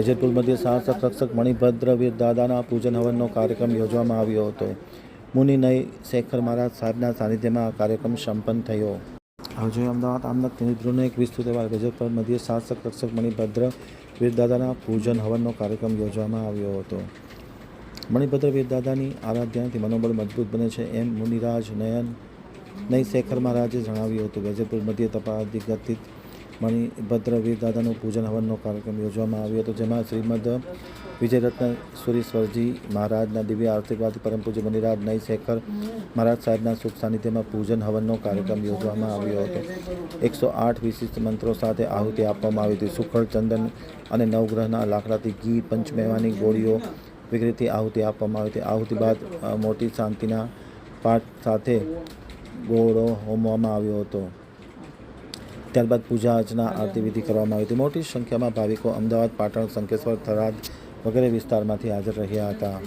વેજલપુર મધ્ય શાસક રક્ષક મણિભદ્રવીર દાદાના પૂજન હવનનો કાર્યક્રમ યોજવામાં આવ્યો હતો. મુનિ નય શેખર મહારાજ સાહેબના સાનિધ્યમાં આ કાર્યક્રમ સંપન્ન થયો. હવે જોઈએ અમદાવાદ આમના કેન્દ્રનો એક વિસ્તૃત અહેવાલ. વેજલપુર મધ્ય શાસક રક્ષક મણિભદ્ર વીરદાદાના પૂજન હવનનો કાર્યક્રમ યોજવામાં આવ્યો હતો. મણિભદ્ર વીરદાદાની આરાધનાથી મનોબળ મજબૂત બને છે એમ મુનિરાજ નય શેખર મહારાજે જણાવ્યું હતું. વેજલપુર મધ્ય તપાધિગત મણિભદ્ર વીરદાદાનું પૂજન હવનનો કાર્યક્રમ યોજવામાં આવ્યો હતો, જેમાં શ્રીમદ વિજયરત્ન સુરીશ્વરજી મહારાજના દિવ્ય આશીર્વાદથી પરમ પૂજ્ય મુનિરાજ નય શેખર મહારાજ સાહેબના શુભ સાનિધ્યમાં પૂજન હવનનો કાર્યક્રમ યોજવામાં આવ્યો હતો. 108 વિશિષ્ટ મંત્રો સાથે આહુતિ આપવામાં આવી હતી. સુખડ, ચંદન અને નવગ્રહના લાકડાથી ઘી, પંચમેવાની ગોળીઓ વગેરેથી આહુતિ આપવામાં આવી હતી. આહુતિ બાદ મોટી શાંતિના પાઠ સાથે ગોળો હોમવામાં આવ્યો હતો. ત્યારબાદ પૂજા અર્ચના આરતી વિધિ કરવામાં આવી હતી. મોટી સંખ્યામાં ભાવિકો અમદાવાદ, પાટણ, શંખેશ્વર, થરાદ વગેરે વિસ્તારમાંથી હાજર રહ્યા હતા.